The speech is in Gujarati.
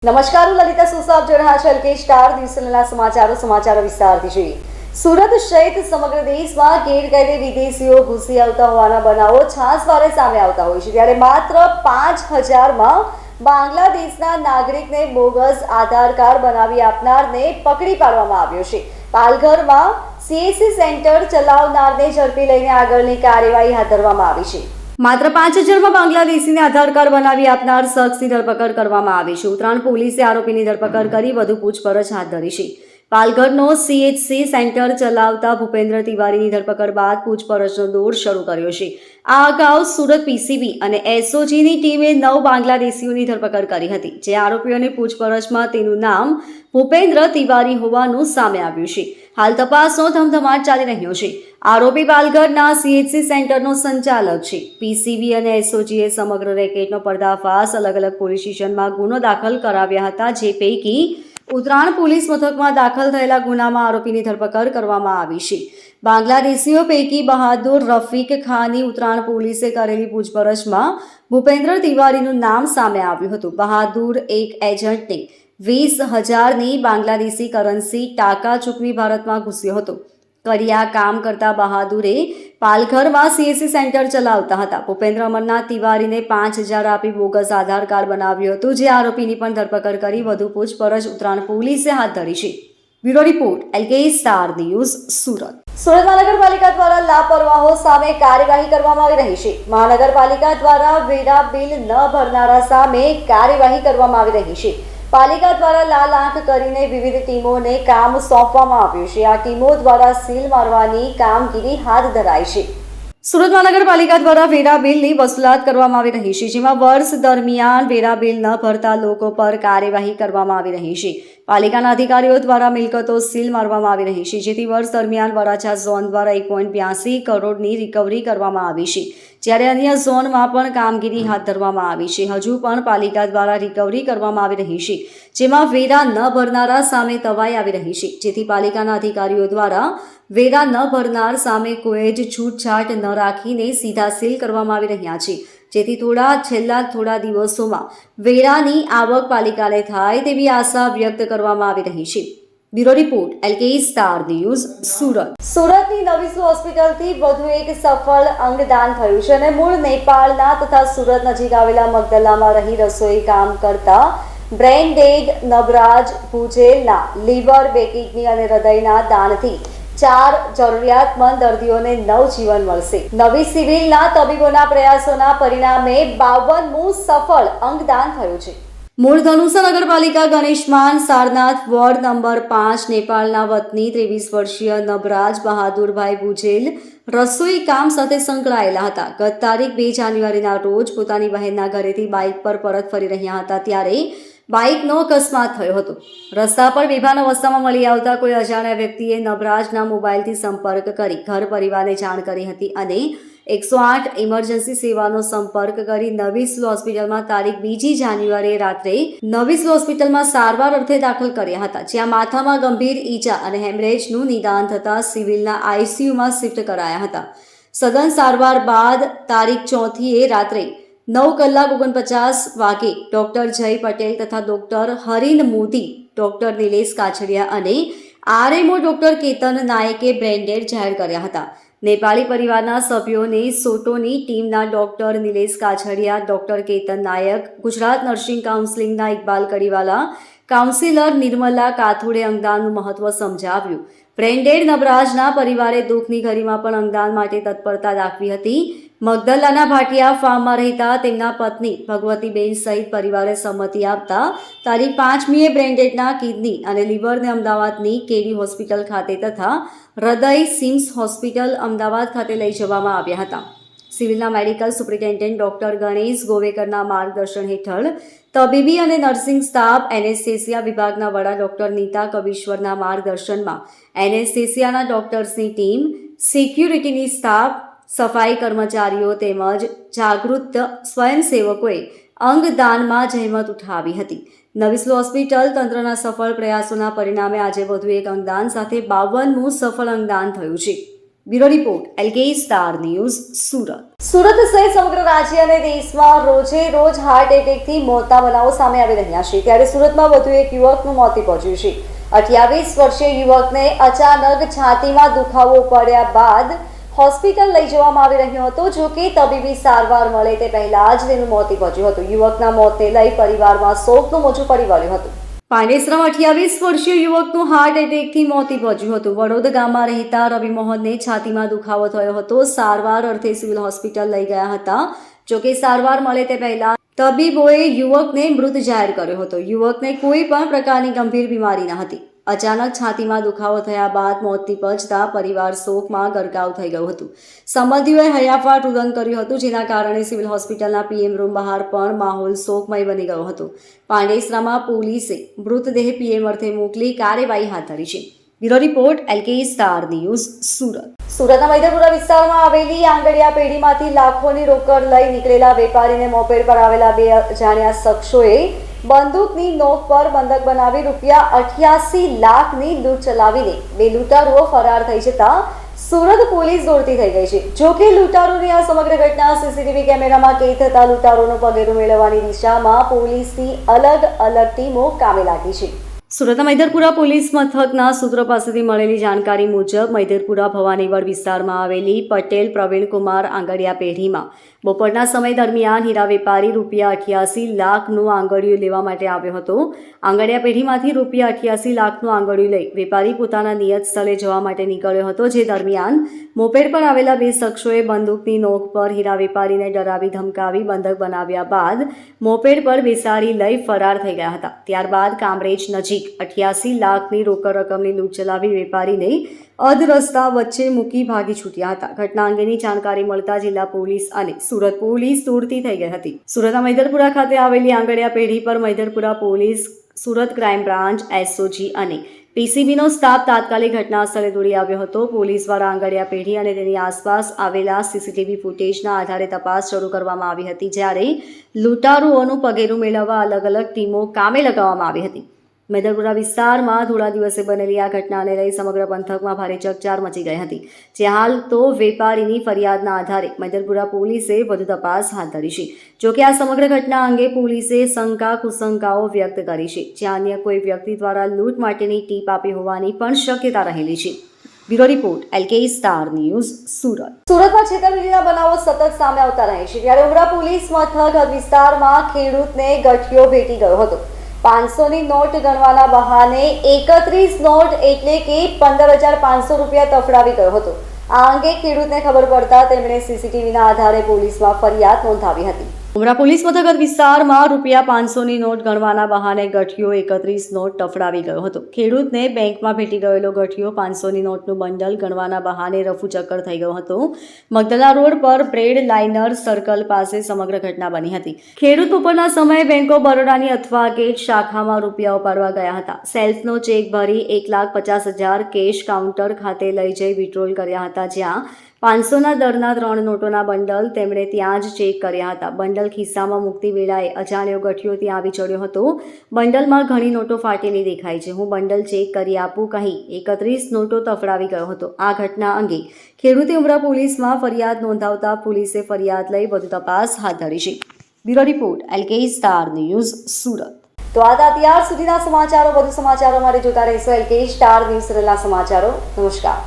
નમસ્કાર, હું લલિતા સુસા આપ જોઈ રહ્યા છો એલકે સ્ટાર દિવસના સમાચારો વિસ્તારથી જોઈએ. સુરત સહિત સમગ્ર દેશમાં ગેરકાયદે વિદેશીઓ ઘૂસી આવતા હોવાના બનાવો છાસવારે સામે આવતા હોય છે, ત્યારે માત્ર 5,000માં બાંગ્લાદેશના નાગરિકને બોગસ આધાર કાર્ડ બનાવી આપનારને પકડી પાડવામાં આવ્યો છે. પાલઘરમાં સીએસસી સેન્ટર ચલાવનારને ઝડપી લઈને આગળની કાર્યવાહી હાથ ધરવામાં આવી છે. માત્ર 5,000માં બાંગ્લાદેશીને આધાર કાર્ડ બનાવી આપનાર શખ્સની ધરપકડ કરવામાં આવી છે. ઉત્તરાયણ પોલીસે આરોપીની ધરપકડ કરી વધુ પૂછપરછ હાથ ધરી છે. પાલઘરનો સીએચસી સેન્ટર ચલાવતા ભૂપેન્દ્ર તિવારીની ધરપકડ બાદ પૂછપરછનો દોર શરૂ કર્યો છે. આ અગાઉ સુરત પીસીબી અને એસઓજીની ટીમે 9 બાંગ્લાદેશીઓની ધરપકડ કરી હતી, જે આરોપીઓની પૂછપરછમાં તેનું નામ ભૂપેન્દ્ર તિવારી હોવાનું સામે આવ્યું છે. હાલ તપાસનો ધમધમાટ ચાલી રહ્યો છે. આરોપી પાલઘરના સીએચસી સેન્ટરનો સંચાલક છે. પીસીબી અને એસઓજીએ સમગ્ર રેકેટનો પર્દાફાશ અલગ અલગ પોલીસ સ્ટેશનમાં ગુનો દાખલ કરાવ્યા હતા, જે પૈકી ઉત્તરાયણ પોલીસ મથકમાં દાખલ થયેલા ગુનામાં આરોપીની ધરપકડ કરવામાં આવી છે. બાંગ્લાદેશીઓ પૈકી બહાદુર રફીક ખાનની ઉત્તરાયણ પોલીસે કરેલી પૂછપરછમાં ભૂપેન્દ્ર તિવારીનું નામ સામે આવ્યું હતું. બહાદુર એક એજન્ટને 20,000ની બાંગ્લાદેશી કરન્સી ટાકા ચૂકવી ભારતમાં ઘૂસ્યો હતો. કરિયા કામ કરતા બહાદુરે પાલઘરમાં સીએસસી સેન્ટર ચલાવતા હતા. ભૂપેન્દ્ર અમરનાથ તિવારીને 5,000 આપી બોગસ આધાર કાર્ડ બનાવ્યું હતું, જે આરોપીની પણ ધરપકડ કરી વધુ પૂછપરછ ઉત્તરાયણ પોલીસે હાથ ધરી છે. Bureau report, LK star news, Surat. Surat મહાનગરપાલિકા દ્વારા લાપરવાહો સામે કાર્યવાહી કરવામાં આવી રહી છે. મહાનગરપાલિકા દ્વારા વેરા બિલ ન ભરનારા સામે કાર્યવાહી કરવામાં આવી રહી છે. પાલિકા દ્વારા લાલ આંખ કરીને વિવિધ ટીમોને કામ સોંપવામાં આવ્યું છે. આ ટીમો દ્વારા સીલ મારવાની કામગીરી હાથ ધરાઈ છે. સુરત મહાનગરપાલિકા દ્વારા વેરા બિલની વસૂલાત કરવામાં આવી રહી છે, જેમાં વર્ષ દરમિયાન વેરા બિલ ન ભરતા લોકો પર કાર્યવાહી કરવામાં આવી રહી છે. પાલિકાના અધિકારીઓ દ્વારા મિલકતો સીલ મારવામાં આવી રહી છે, જેથી વર્ષ દરમિયાન વરાછા ઝોન દ્વારા 1.82 કરોડની રિકવરી કરવામાં આવી છે, જ્યારે અન્ય ઝોનમાં પણ કામગીરી હાથ ધરવામાં આવી છે. હજુ પણ પાલિકા દ્વારા રિકવરી કરવામાં આવી રહી છે, જેમાં વેરા ન ભરનારા સામે તવાઈ આવી રહી છે, જેથી પાલિકાના અધિકારીઓ દ્વારા વેરા ન ભરનાર સામે કોઈ જ છૂટછાટ ન રાખીને સીધા સીલ કરવામાં આવી રહ્યા છે, જેથી છેલ્લા થોડા દિવસોમાં વેરાની આવક પાલિકાને થાય તેવી આશા વ્યક્ત કરવામાં આવી રહી છે. Bureau report, LK star news, Surat. સુરતની નવી હોસ્પિટલથી વધુ એક સફળ અંગદાન થયું છે અને મૂળ નેપાળના તથા સુરત નજીક આવેલા મગદલામાં રહી રસોઈ કામ કરતા બ્રેઇન ડેડ નબરાજ ભુજેલના લીવર, બે કિડની અને હૃદયના દાનથી 4 જરૂરિયાતમંદ દર્દીઓને નવજીવન મળશે. નવી સિવિલના તબીબોના પ્રયાસોના પરિણામે 52મું સફળ અંગદાન થયું છે. મૂળ ધનુષા નગરપાલિકા ગણેશમાન સારનાથ વોર્ડ નંબર 5 નેપાળના વતની 23 વર્ષીય નબરાજ બહાદુરભાઈ ભુજેલ રસોઈ કામ સાથે સંકળાયેલા હતા. ગત તારીખ 2 જાન્યુઆરીના રોજ પોતાની બહેનના ઘરેથી બાઇક પર પરત ફરી રહ્યા હતા, ત્યારે બાઇકનો અકસ્માત થયો હતો. રસ્તા પર બેભાન અવસ્થામાં મળી આવતા કોઈ અજાણ્યા વ્યક્તિએ નબરાજના મોબાઈલથી સંપર્ક કરી ઘર પરિવારને જાણ કરી હતી અને 108 ઇમરજન્સી સેવાનો સંપર્ક કરી નવી હોસ્પિટલમાં તારીખ 2 જાન્યુઆરીએ રાત્રે નવી હોસ્પિટલમાં સારવાર અર્થે દાખલ કર્યા હતા, જ્યાં માથામાં ગંભીર ઈજા અને હેમરેજનું નિદાન થતાં સિવિલના આઈસીયુમાં શિફ્ટ કરાયા હતા. સઘન સારવાર બાદ તારીખ 4 રાત્રે 9:49 ડોક્ટર જય પટેલ તથા ડોક્ટર હરીન મોદી, ડોક્ટર નિલેશ કાછડિયા અને આરએમઓ ડોક્ટર કેતન નાયકે બ્રેન્ડેડ જાહેર કર્યા હતા. નેપાળી પરિવારના સભ્યોને સોટોની ટીમના ડોક્ટર નિલેશ કાછડિયા, ડોક્ટર કેતન નાયક, ગુજરાત નર્સિંગ કાઉન્સિલના ઇકબાલ કડીવાલા, કાઉન્સિલર નિર્મલા કાથુડે અંગદાનનું મહત્વ સમજાવ્યું. બ્રેન્ડેડ નબરાજના પરિવારે દુઃખની ઘડીમાં પણ અંગદાન માટે તત્પરતા દાખવી હતી. મગદલાના ભાટિયા ફાર્મમાં રહેતા તેમના પત્ની ભગવતીબેન સહિત પરિવારે સંમતિ આપતા તારીખ 5મીએ બ્રેન્ડેડના કિડની અને લીવરને અમદાવાદની કેડી હોસ્પિટલ ખાતે તથા હૃદય સિમ્સ હોસ્પિટલ અમદાવાદ ખાતે લઈ જવામાં આવ્યા હતા. સિવિલના મેડિકલ સુપ્રિન્ટેન્ડન્ટ ડોક્ટર ગણેશ ગોવેકરના માર્ગદર્શન હેઠળ તબીબી અને નર્સિંગ સ્ટાફ, એનેસ્થેસિયા વિભાગના વડા ડોક્ટર નીતા કવિશ્વરના માર્ગદર્શનમાં એનેસ્થેસિયાના ડોક્ટર્સની ટીમ, સિક્યુરિટીની સ્ટાફ, સફાઈ કર્મચારીઓ તેમજ જાગૃત સ્વયંસેવકોએ અંગદાનમાં જહેમત ઉઠાવી હતી. નવી હોસ્પિટલ તંત્રના સફળ પ્રયાસોના પરિણામે આજે વધુ એક અંગદાન સાથે 52મું સફળ અંગદાન થયું છે. Bureau report LK star news Surat Surat સહિત સમગ્ર રાજ્ય અને દેશમાં રોજે રોજ હાર્ટ એટેકથી મોતના બનાવો સામે આવી રહ્યા છે ત્યારે સુરતમાં વધુ એક યુવકનું મોત નીપજ્યું છે 28 વર્ષીય યુવકને અચાનક છાતીમાં દુખાવો પડ્યા બાદ હોસ્પિટલ લઈ જવામાં આવી રહ્યો હતો જો કે તબીબી સારવાર મળે તે પહેલા જ તેનું મોત નીપજ્યું હતું યુવકના મોતને લઈ પરિવારમાં શોકનું મોજું ફરી વળ્યું હતું પાંડેસરામાં 28 વર્ષીય યુવકનું હાર્ટ એટેકથી મોત નીપજ્યું હતું વડોદ ગામમાં રહેતા રવિ મોહનને છાતીમાં દુખાવો થયો હતો સારવાર અર્થે સિવિલ હોસ્પિટલ લઈ ગયા હતા જો કે સારવાર મળે તે પહેલા તબીબોએ યુવકને મૃત જાહેર કર્યો હતો યુવકને કોઈ પણ પ્રકારની ગંભીર બીમારી ન હતી અચાનક છાતીમાં દુખાવો થયા બાદ મોત નીપજતા પરિવાર શોકમાં ગરકાવ થઈ ગયું હતું સંબંધીઓએ હૈયાફાટ રુદન કર્યું હતું જેના કારણે સિવિલ હોસ્પિટલના PM રૂમ બહાર પણ માહોલ શોકમય બની ગયો હતો પાંડેસરામાં પોલીસે મૃતદેહ PM અર્થે મોકલી કાર્યવાહી હાથ ધરી છે bureau report LK star news સુરતના મૈદરપુરા વિસ્તારમાં આવેલી આંગડિયા પેઢીમાંથી લાખોની રોકડ લઈ નીકળેલા વેપારીને મોપેડ પર આવેલા બે અજાણ્યા શખ્સોએ બંદૂકની નોક પર બંધક બનાવી રૂપિયા 88 લાખની લૂંટ ચલાવીને બે લૂંટારુઓ ફરાર થઈ જતા સુરત પોલીસ દોડતી થઈ ગઈ છે જો કે લૂંટારુની આ સમગ્ર ઘટના CCTV કેમેરામાં કેદ થતા લૂંટારુઓનું પગેરું મેળવવાની દિશામાં પોલીસની અલગ અલગ ટીમો કામે લાગી છે સુરતના મૈદરપુરા પોલીસ મથકના સૂત્રો પાસેથી મળેલી જાણકારી મુજબ મૈદરપુરા ભવાનીવડ વિસ્તારમાં આવેલી પટેલ પ્રવીણકુમાર આંગડિયા પેઢીમાં બપોરના સમય દરમિયાન હીરા વેપારી રૂપિયા 88 લાખનું આંગળિયું લેવા માટે આવ્યો હતો આંગડિયા પેઢીમાંથી રૂપિયા 88 લાખનું આંગળિયું લઈ વેપારી પોતાના નિયત સ્થળે જવા માટે નીકળ્યો હતો જે દરમિયાન મોપેડ પર આવેલા બે શખ્સોએ બંદૂકની નોક પર હીરા વેપારીને ડરાવી ધમકાવી બંધક બનાવ્યા બાદ મોપેડ પર બેસાડી લઈ ફરાર થઈ ગયા હતા ત્યારબાદ કામરેજ નજીક 88 લાખની રોકડ રકમની લૂંટ ચલાવી વેપારીને અધ રસ્તા વચ્ચે મૂકી ભાગી છૂટ્યા હતા ઘટના અંગેની જાણકારી મળતા જિલ્લા પોલીસ અને સુરત પોલીસ દોડતી થઈ ગઈ હતી સુરતના મૈદરપુરા ખાતે આવેલી આંગડિયા પેઢી પર Maidarpura police Surat crime branch SOG અને PCBનો સ્ટાફ તાત્કાલિક ઘટના સ્થળે દોડી આવ્યો હતો પોલીસ દ્વારા આંગડિયા પેઢી અને તેની આસપાસ આવેલા CCTV ફૂટેજના આધારે તપાસ શરૂ કરવામાં આવી હતી જ્યારે લૂંટારુઓનું પગેરું મેળવવા અલગ અલગ ટીમો કામે લગાવવામાં આવી હતી મૈદરપુરા વિસ્તારમાં થોડા દિવસે બનેલી આ ઘટનાને લઈ સમગ્ર પંથકમાં ભારે ચકચાર મચી ગઈ હતી જે હાલ તો વેપારીની ફરિયાદના આધારે મૈદરપુરા પોલીસે વધુ તપાસ હાથ ધરી છે જોકે આ સમગ્ર ઘટના અંગે પોલીસે શંકા કુશંકાઓ વ્યક્ત કરી છે જ્યાં અન્ય કોઈ વ્યક્તિ દ્વારા લૂંટ માટેની ટીપ આપી હોવાની પણ શક્યતા રહેલી છે bureau report LK star news સુરતમાં છેતરપિંડીના બનાવો સતત સામે આવતા રહે છે ત્યારે ઉમરા પોલીસ મથક વિસ્તારમાં ખેડૂતને ગઠિયો ભેટી ગયો હતો 500ની નોટ ગણવાના બહાને 31 નોટ એટલે કે 15,500 રૂપિયા તફડાવી ગયો હતો આ અંગે ખેડૂતને ખબર પડતા તેમણે CCTVના આધારે પોલીસમાં ફરિયાદ નોંધાવી હતી ઉમરા પોલીસ મથક વિસ્તારમાં રૂપિયા 500ની નોટ ગણવાના બહાને ગઠિયો 31 નોટ તફડાવી ગયો હતો ખેડૂતને બેંકમાં ભેટી ગયેલો ગઠિયો 500ની નોટનું બંડલ ગણવાના બહાને રફુ ચક્કર થઈ ગયો હતો મગદલા રોડ પર બ્રેડ લાઇનર સર્કલ પાસે સમગ્ર ઘટના બની હતી ખેડૂત બપોરના સમયે બેંક ઓફ બરોડાની અથવા ગેટ શાખામાં રૂપિયા ઉપાડવા ગયા હતા સેલ્ફનો ચેક ભરી 1,50,000 કેશ કાઉન્ટર ખાતે લઈ જઈ વિડ્રોલ કર્યા હતા જ્યાં 500ના દરના 3 નોટોના બંડલ તેમણે ત્યાં જ ચેક કર્યા હતા બંડલ ખિસ્સામાં મૂકતી વેળાએ અજાણ્યો ગઠિયો ત્યાં આવી ચડ્યો હતો બંડલમાં ઘણી નોટો ફાટેલી દેખાય છે હું બંડલ ચેક કરી આપું કહી 31 નોટો તફડાવી ગયો હતો આ ઘટના અંગે ખેડૂતે ઉમરા પોલીસમાં ફરિયાદ નોંધાવતા પોલીસે ફરિયાદ લઈ વધુ તપાસ હાથ ધરી છે bureau report LK star news Surat તો આ અત્યાર સુધીના સમાચારો વધુ સમાચારો માટે જોતા રહેશો LK સ્ટાર ન્યૂઝ સમાચારો નમસ્કાર